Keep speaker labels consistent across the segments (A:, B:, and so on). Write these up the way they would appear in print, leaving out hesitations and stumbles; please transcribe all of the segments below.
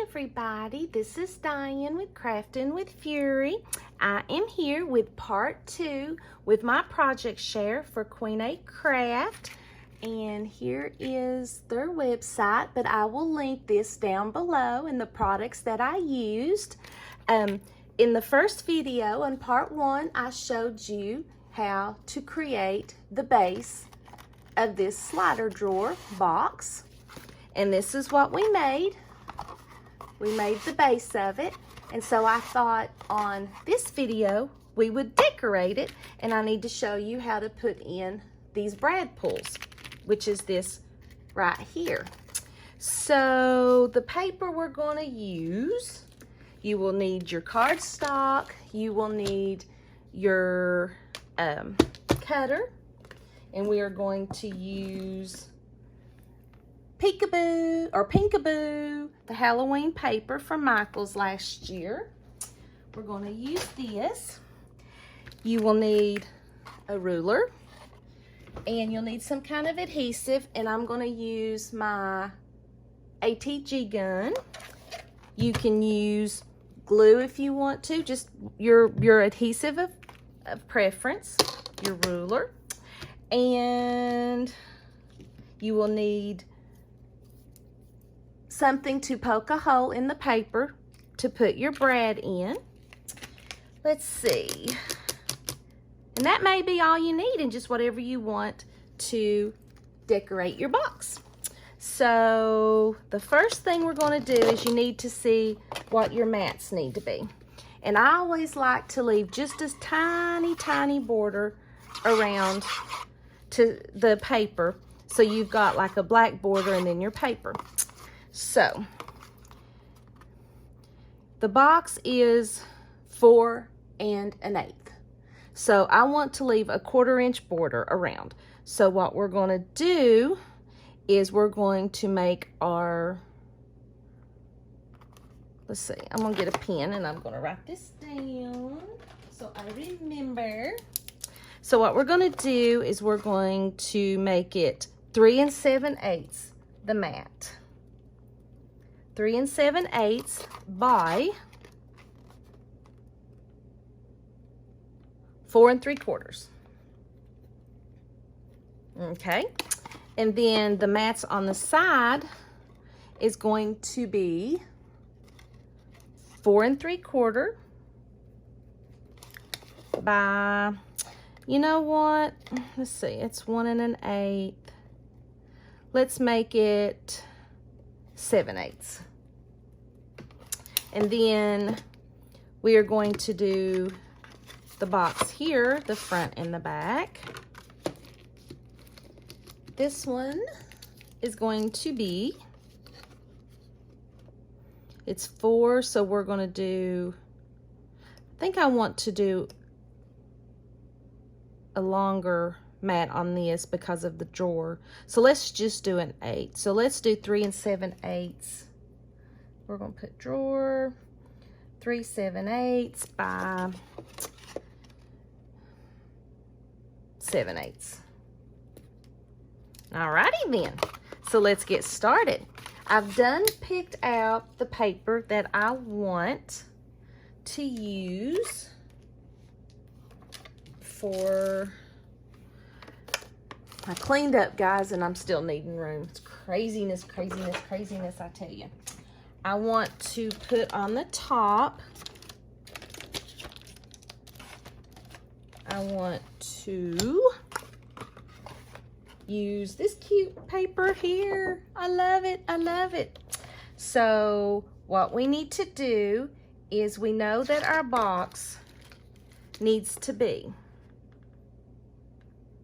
A: everybody, this is Diane with Crafting with Fury. I am here with part 2 with my project share for Queenacraft, and here is their website, but I will link this down below and the products that I used. In the first video, in part 1, I showed you how to create the base of this slider drawer box, and this is what we made. We made the base of it, and so I thought on this video we would decorate it, and I need to show you how to put in these brad pulls, which is this right here. So the paper we're going to use, you will need your cardstock, you will need your cutter, and we are going to use Peekaboo, the Halloween paper from Michael's last year. We're going to use this. You will need a ruler, and you'll need some kind of adhesive, and I'm going to use my ATG gun. You can use glue if you want to, just your adhesive of preference, your ruler, and you will need something to poke a hole in the paper to put your brad in. Let's see. And that may be all you need, and just whatever you want to decorate your box. So the first thing we're going to do is you need to see what your mats need to be. And I always like to leave just a tiny border around to the paper, so you've got like a black border and then your paper. So the box is 4 1/8. So I want to leave a 1/4 inch border around. So what we're going to do is we're going to make our, let's see, I'm going to get a pen and I'm going to write this down so I remember. So what we're going to do is we're going to make it 3 7/8 the mat. 3 7/8 by 4 3/4. Okay, and then the mats on the side is going to be 4 3/4 by, you know what, let's see, it's 1 1/8. Let's make it 7/8. And then we are going to do the box here, the front and the back. This one is going to be, it's 4, so we're going to do, I think I want to do a longer mat on this because of the drawer. So let's just do an 8. So let's do 3 7/8. We're going to put drawer 3 7/8 by 7/8. Alrighty then. So let's get started. I've picked out the paper that I want to use for, I cleaned up, guys, and I'm still needing room. It's craziness, I tell you. I want to put on the top, I want to use this cute paper here. I love it. So what we need to do is, we know that our box needs to be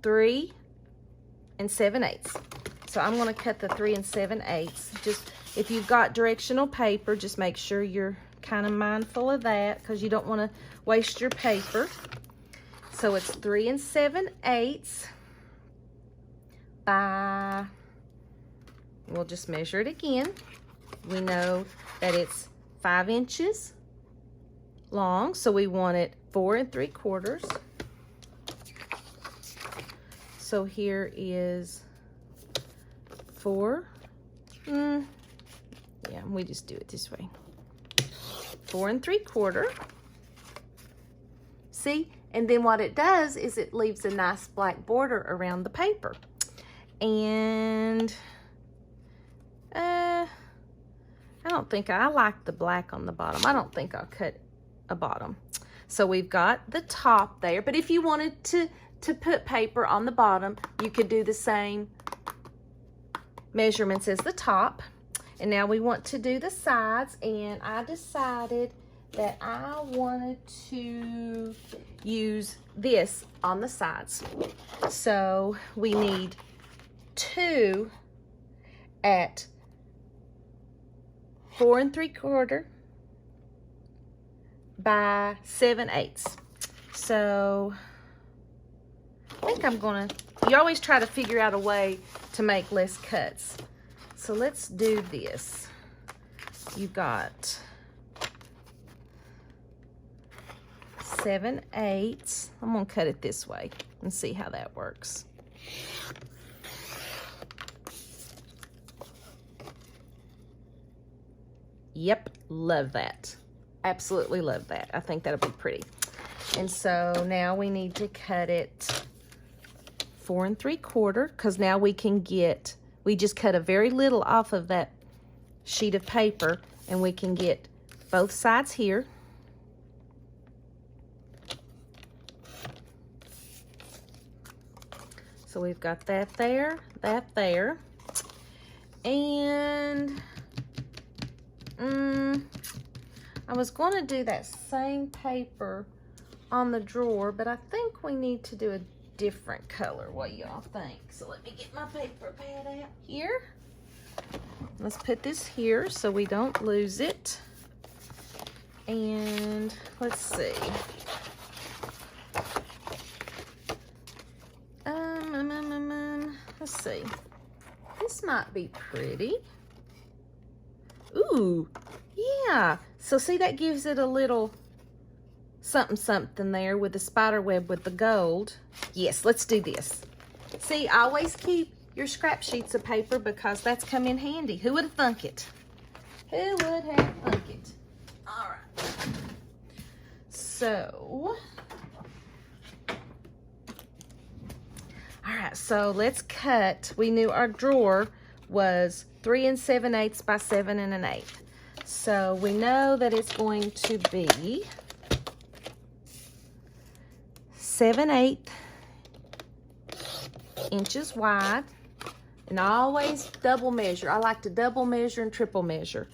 A: 3 7/8. So I'm going to cut the 3 7/8. Just, if you've got directional paper, just make sure you're kind of mindful of that, because you don't want to waste your paper. So it's 3 7/8 by, we'll just measure it again. We know that it's 5 inches long, so we want it 4 3/4. So here is 4, yeah, we just do it this way. 4 3/4. See? And then what it does is it leaves a nice black border around the paper. And I don't think I like the black on the bottom. I don't think I'll cut a bottom. So we've got the top there, but if you wanted to put paper on the bottom, you could do the same measurements as the top. And now we want to do the sides, and I decided that I wanted to use this on the sides. So we need 2 at 4 3/4 by 7/8. So I think I'm gonna, you always try to figure out a way to make less cuts. So let's do this. You got 7/8. I'm gonna cut it this way and see how that works. Yep, love that. Absolutely love that. I think that'll be pretty. And so now we need to cut it 4 3/4, because now we can get, we just cut a very little off of that sheet of paper, and we can get both sides here. So we've got that there, and I was going to do that same paper on the drawer, but I think we need to do a different color. What do y'all think? So let me get my paper pad out here. Let's put this here so we don't lose it. And let's see. Let's see. This might be pretty. Ooh, yeah. So see, that gives it a little something there with the spider web with the gold. Yes, let's do this. See, always keep your scrap sheets of paper because that's come in handy. Who would have thunk it? Who would have thunk it? All right. So, all right, so let's cut. We knew our drawer was 3 7/8 by 7 1/8. So we know that it's going to be 7/8 inches wide, and I always double measure. I like to double measure and triple measure.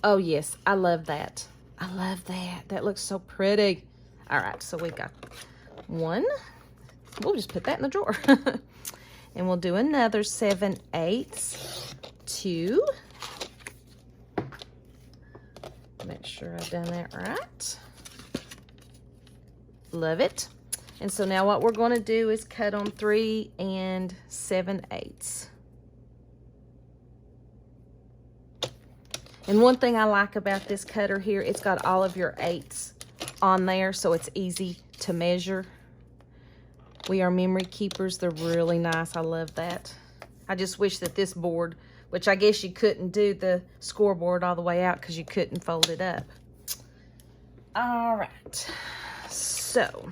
A: Oh yes, I love that. I love that. That looks so pretty. All right, so we got one. We'll just put that in the drawer. And we'll do another 7/8, 2. Make sure I've done that right. Love it. And so now what we're going to do is cut on 3 7/8. And one thing I like about this cutter here, it's got all of your 8s on there, so it's easy to measure. We are memory keepers. They're really nice. I love that. I just wish that this board, which I guess you couldn't do the scoreboard all the way out because you couldn't fold it up. All right. So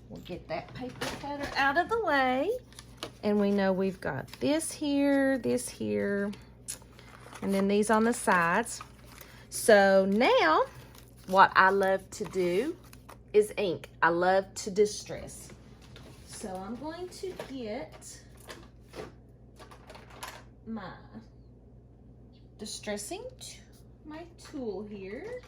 A: we'll get that paper cutter out of the way. And we know we've got this here, and then these on the sides. So now what I love to do is ink. I love to distress. So I'm going to get my distressing my tool here,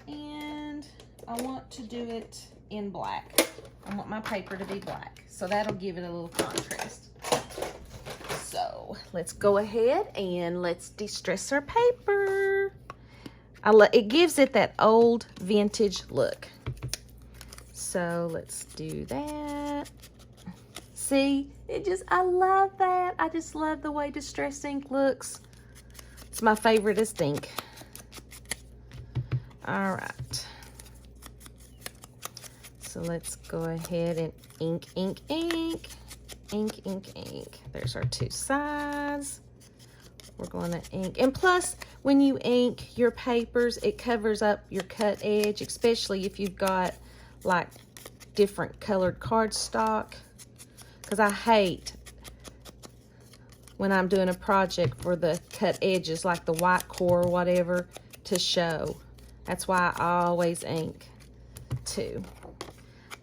A: and I want to do it in black. I want my paper to be black, so that'll give it a little contrast. So let's go ahead and let's distress our paper. It gives it that old vintage look. So let's do that. See, I love that. I just love the way distress ink looks. It's my favoriteest ink. All right. So let's go ahead and ink, ink, ink, ink, ink, ink. There's our 2 sides. we're going to ink. And plus, when you ink your papers, it covers up your cut edge, especially if you've got like different colored cardstock. Because I hate when I'm doing a project for the cut edges, like the white core or whatever, to show. That's why I always ink too.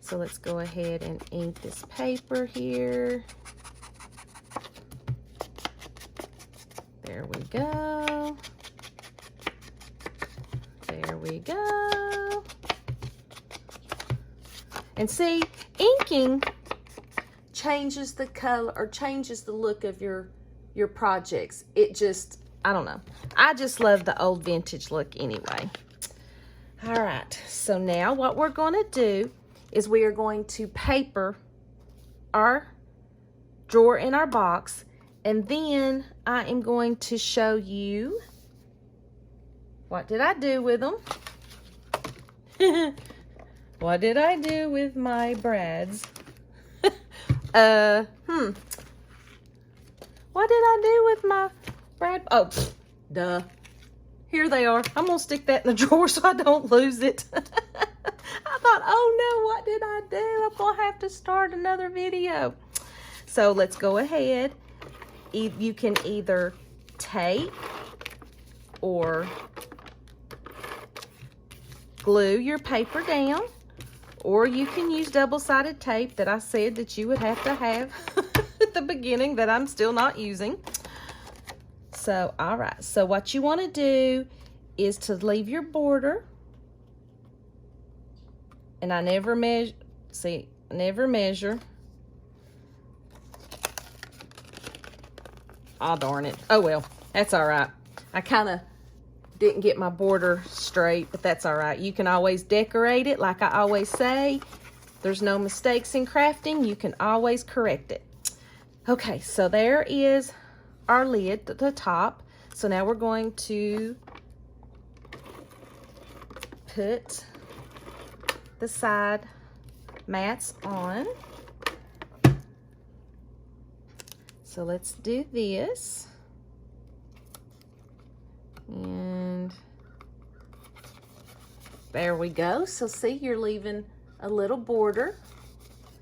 A: So let's go ahead and ink this paper here. There we go. There we go. And see, inking changes the color or changes the look of your projects. It just, I don't know. I just love the old vintage look anyway. All right, so now what we're going to do is we are going to paper our drawer in our box, and then I am going to show you what did I do with them. What did I do with my brads? What did I do with my brad? Oh, pfft, duh. Here they are. I'm gonna stick that in the drawer so I don't lose it. I thought, oh no, what did I do? I'm gonna have to start another video. So let's go ahead. You can either tape or glue your paper down, or you can use double-sided tape that I said that you would have to have at the beginning that I'm still not using. So, all right. So what you want to do is to leave your border. And I never measure, see, I never measure. Oh, darn it. Oh, well, that's all right. I kind of didn't get my border straight, but that's all right. You can always decorate it. Like I always say, there's no mistakes in crafting. You can always correct it. Okay, so there is our lid, the top. So now we're going to put the side mats on. So let's do this. And there we go. So see, you're leaving a little border.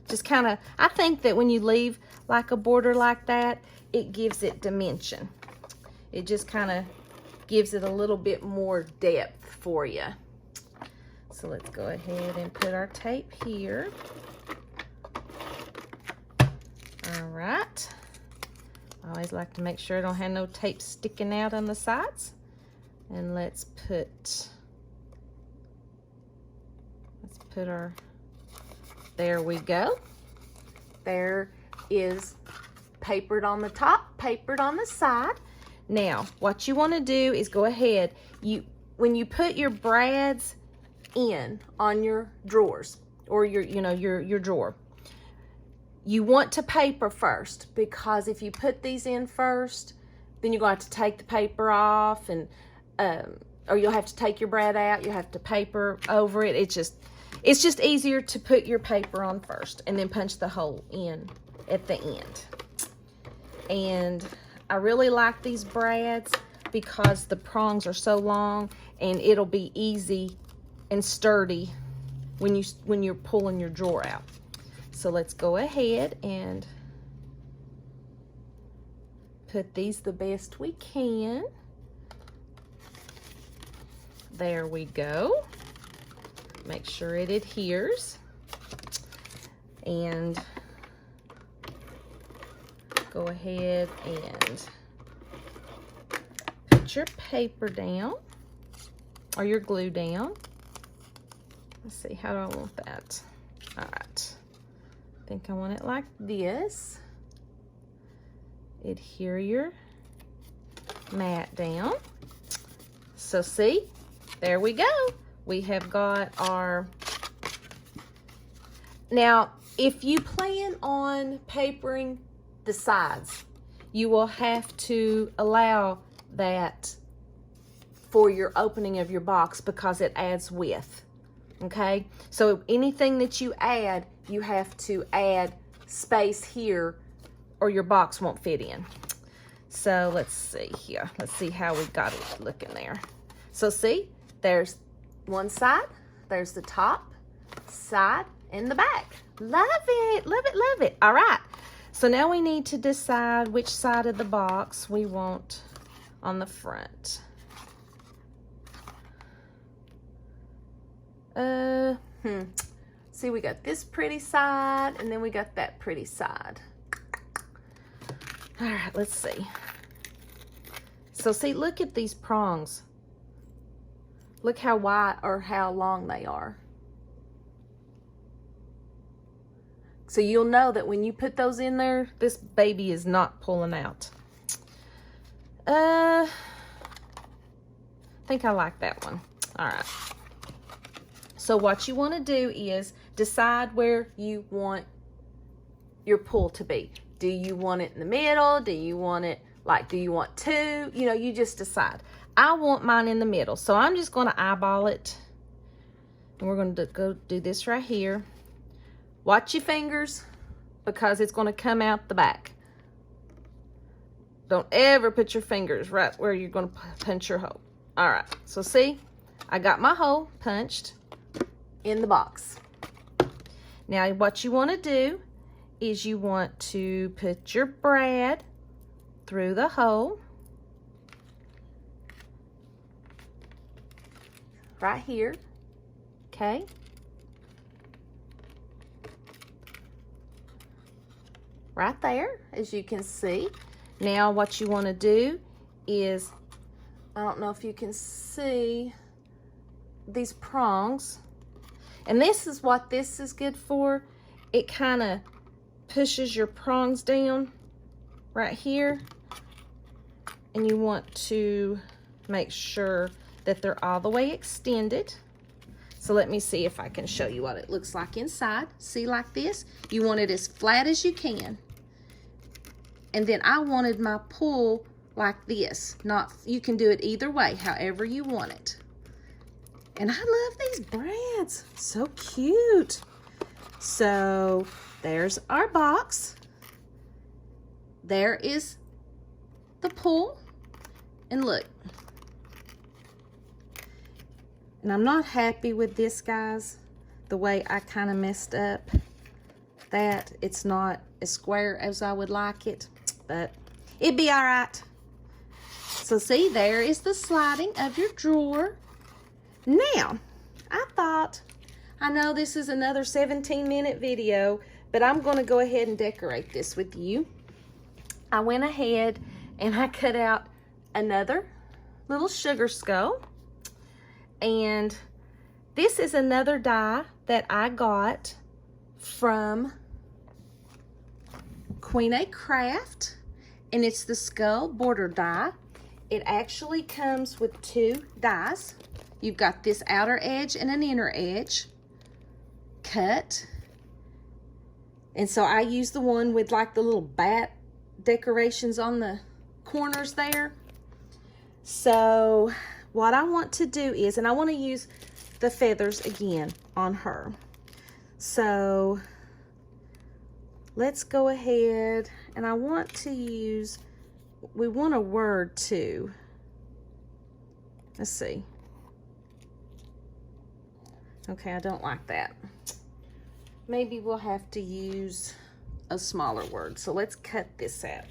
A: Just kind of, I think that when you leave like a border like that, it gives it dimension. It just kind of gives it a little bit more depth for you. So let's go ahead and put our tape here. All right. I always like to make sure I don't have no tape sticking out on the sides. And let's put our, there we go. There is papered on the top, papered on the side. Now, what you want to do is go ahead, when you put your brads in on your drawers or your drawer, you want to paper first, because if you put these in first, then you're going to have to take the paper off, and or you'll have to take your brad out, you have to paper over it. It's just easier to put your paper on first and then punch the hole in at the end. And I really like these brads because the prongs are so long, and it'll be easy and sturdy when you're pulling your drawer out. So let's go ahead and put these the best we can. There we go. Make sure it adheres. And go ahead and put your paper down or your glue down. Let's see, how do I want that? All right. I think I want it like this. Adhere your mat down. So see, there we go. We have got our, now if you plan on papering the sides, you will have to allow that for your opening of your box because it adds width. Okay, so anything that you add, you have to add space here or your box won't fit in. So let's see here. Let's see how we got it looking there. So see, there's one side, there's the top, side, and the back. Love it, love it, love it. All right, so now we need to decide which side of the box we want on the front. See, we got this pretty side, and then we got that pretty side. All right, let's see. So see, look at these prongs. Look how wide or how long they are. So you'll know that when you put those in there, this baby is not pulling out. I think I like that one. All right. So what you want to do is decide where you want your pull to be. Do you want it in the middle? Do you want it, like, do you want two? You know, you just decide. I want mine in the middle. So I'm just going to eyeball it. And we're going to go do this right here. Watch your fingers because it's going to come out the back. Don't ever put your fingers right where you're going to punch your hole. All right. So see, I got my hole punched in the box. Now what you want to do is you want to put your brad through the hole right here, okay? Right there, as you can see. Now what you want to do is, I don't know if you can see these prongs. And this is what this is good for. It kind of pushes your prongs down right here. And you want to make sure that they're all the way extended. So let me see if I can show you what it looks like inside. See, like this? You want it as flat as you can. And then I wanted my pull like this. Not, you can do it either way, however you want it. And I love these brads, so cute. So there's our box. There is the pull. And look. And I'm not happy with this, guys. The way I kind of messed up that. It's not as square as I would like it. But it'd be all right. So see, there is the sliding of your drawer. Now, I know this is another 17-minute video, but I'm going to go ahead and decorate this with you. I went ahead and I cut out another little sugar skull. And this is another die that I got from Queenacraft, and it's the skull border die. It actually comes with two dies. You've got this outer edge and an inner edge cut. And so I use the one with like the little bat decorations on the corners there. So what I want to do is, and I want to use the feathers again on her. So let's go ahead, and I want to use, we want a word too. Let's see. Okay, I don't like that. Maybe we'll have to use a smaller word. So let's cut this out.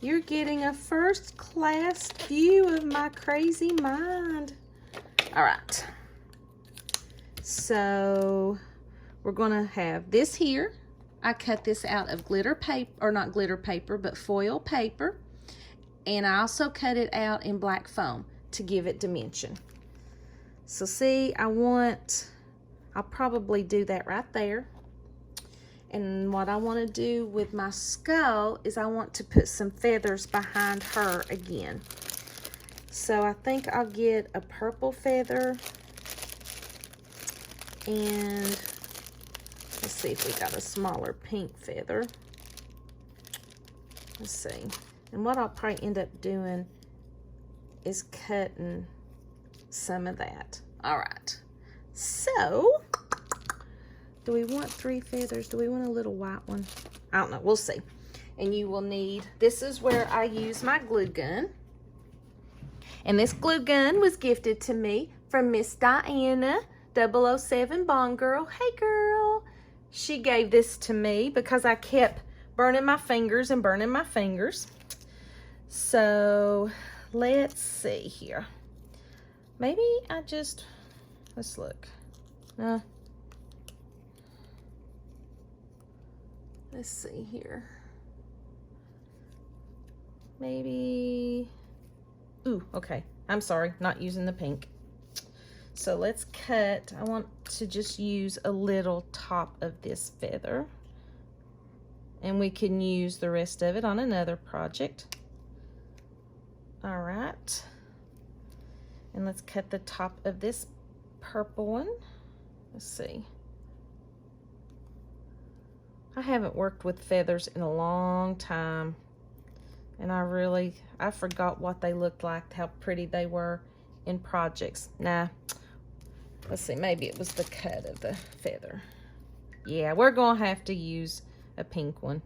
A: You're getting a first-class view of my crazy mind. All right. So we're gonna have this here. I cut this out of glitter paper, or not glitter paper, but foil paper. And I also cut it out in black foam to give it dimension. So see, I'll probably do that right there. And what I want to do with my skull is I want to put some feathers behind her again. So I think I'll get a purple feather. And let's see if we got a smaller pink feather. Let's see. And what I'll probably end up doing is cutting some of that. All right. So, do we want 3 feathers? Do we want a little white one? I don't know. We'll see. And you will need, this is where I use my glue gun. And this glue gun was gifted to me from Miss Diana, 007 Bond Girl. Hey girl. She gave this to me because I kept burning my fingers and burning my fingers. So let's see here. Maybe I just, let's look. Let's see here. Maybe, ooh, okay. I'm sorry, not using the pink. So let's cut, I want to just use a little top of this feather. And we can use the rest of it on another project. All right. And let's cut the top of this purple one. Let's see. I haven't worked with feathers in a long time. And I forgot what they looked like, how pretty they were in projects. Nah, let's see, maybe it was the cut of the feather. Yeah, we're gonna have to use a pink one.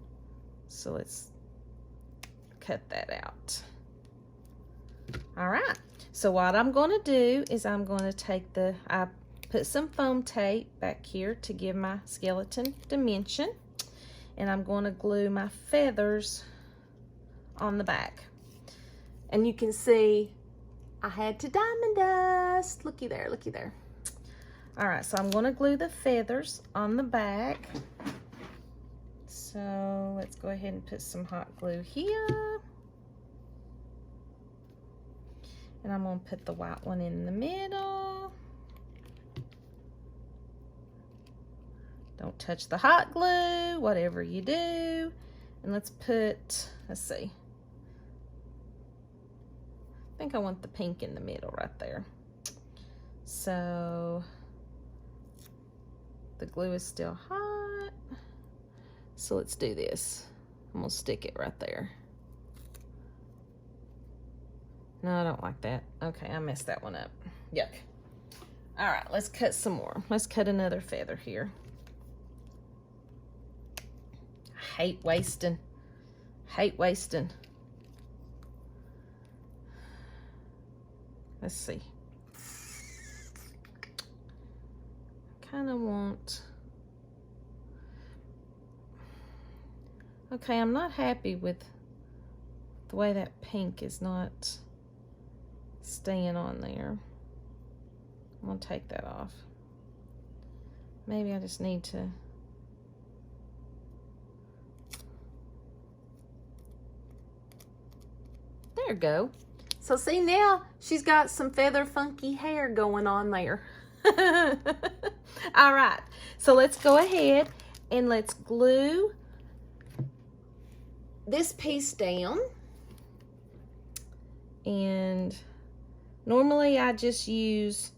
A: So let's cut that out. All right, so what I'm gonna do is I'm gonna take I put some foam tape back here to give my skeleton dimension. And I'm gonna glue my feathers on the back. And you can see I had to diamond dust. Looky there, looky there. All right, so I'm gonna glue the feathers on the back. So let's go ahead and put some hot glue here. And I'm gonna put the white one in the middle. Don't touch the hot glue, whatever you do. And let's see. I think I want the pink in the middle right there. So the glue is still hot. So let's do this. I'm gonna stick it right there. No, I don't like that. Okay, I messed that one up. Yuck. All right, let's cut some more. Let's cut another feather here. I hate wasting. Hate wasting. Let's see. Kind of want. Okay, I'm not happy with the way that pink is not staying on there. I'm gonna take that off. Maybe I just need to. There we go. So see, now she's got some feather funky hair going on there. All right, so let's go ahead and let's glue this piece down. And normally I just use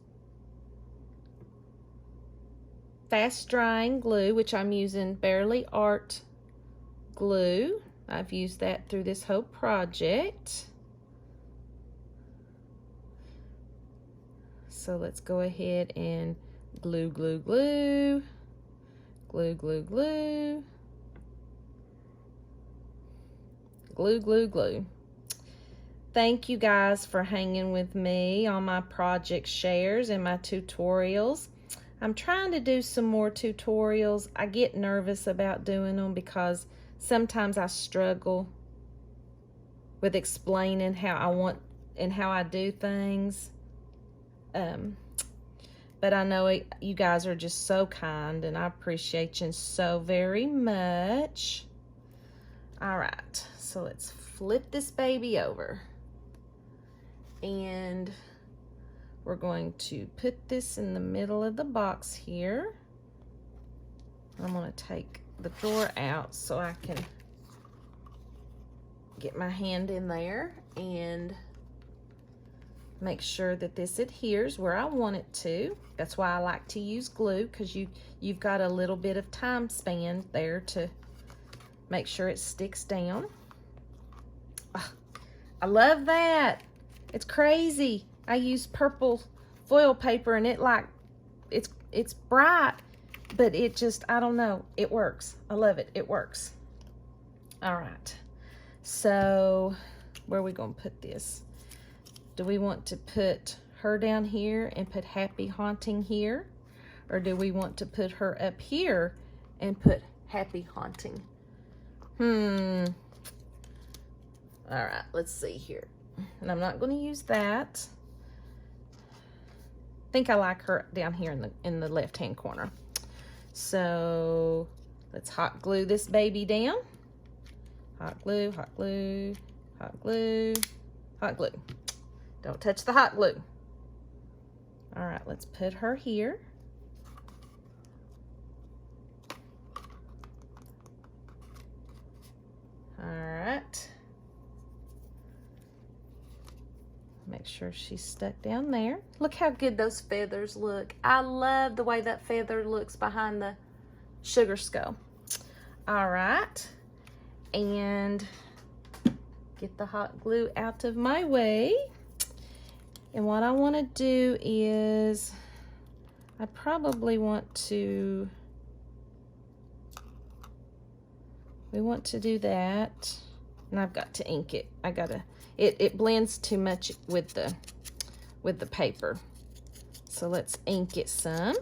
A: fast drying glue, which I'm using Barely Art glue. I've used that through this whole project. So let's go ahead and glue, glue, glue, glue, glue, glue, glue, glue, glue. Thank you guys for hanging with me on my project shares and my tutorials. I'm trying to do some more tutorials. I get nervous about doing them because sometimes I struggle with explaining how I want and how I do things. But I know you guys are just so kind, and I appreciate you so very much. All right, so let's flip this baby over. And we're going to put this in the middle of the box here. I'm going to take the drawer out so I can get my hand in there and make sure that this adheres where I want it to. That's why I like to use glue, because you've got a little bit of time span there to make sure it sticks down. Oh, I love that. It's crazy. I use purple foil paper and it's bright, but it just, I don't know, it works. I love it. It works. All right, so where are we gonna put this? Do we want to put her down here and put Happy Haunting here? Or do we want to put her up here and put Happy Haunting? All right, let's see here. And I'm not gonna use that. I think I like her down here in the left-hand corner. So let's hot glue this baby down. Hot glue, hot glue, hot glue, hot glue. Don't touch the hot glue. All right, let's put her here. All right. Make sure she's stuck down there. Look how good those feathers look. I love the way that feather looks behind the sugar skull. All right. And get the hot glue out of my way. And what I want to do is, I probably want to, we want to do that. And I've got to ink it. I gotta, it blends too much with the paper. So let's ink it some.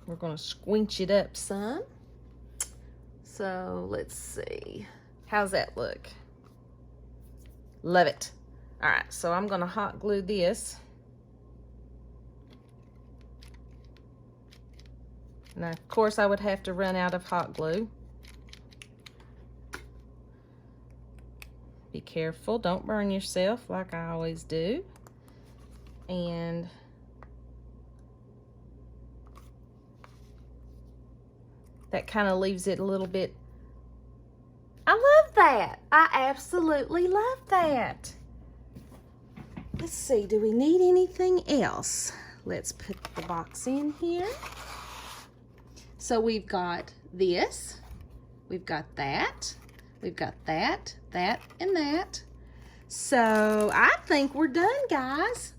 A: We're gonna squinch it up some. So let's see. How's that look? Love it. All right, so I'm gonna hot glue this. Now, of course, I would have to run out of hot glue. Be careful, don't burn yourself like I always do. And that kind of leaves it a little bit. I love that. I absolutely love that. Let's see, do we need anything else? Let's put the box in here. So we've got this, we've got that, we've got that, that, and that. So I think we're done, guys.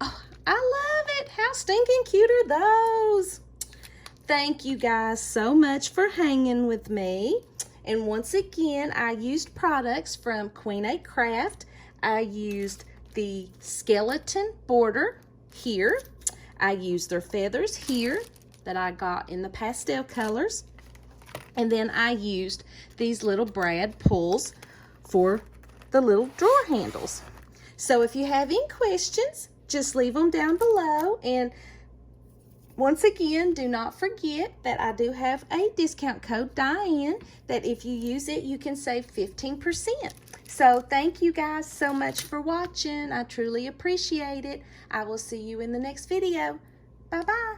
A: Oh, I love it. How stinking cute are those? Thank you guys so much for hanging with me. And once again, I used products from Queenacraft. I used the skeleton border here. I used their feathers here that I got in the pastel colors. And then I used these little brad pulls for the little drawer handles. So if you have any questions, just leave them down below. And once again, do not forget that I do have a discount code, Diane, that if you use it, you can save 15%. So thank you guys so much for watching. I truly appreciate it. I will see you in the next video. Bye-bye.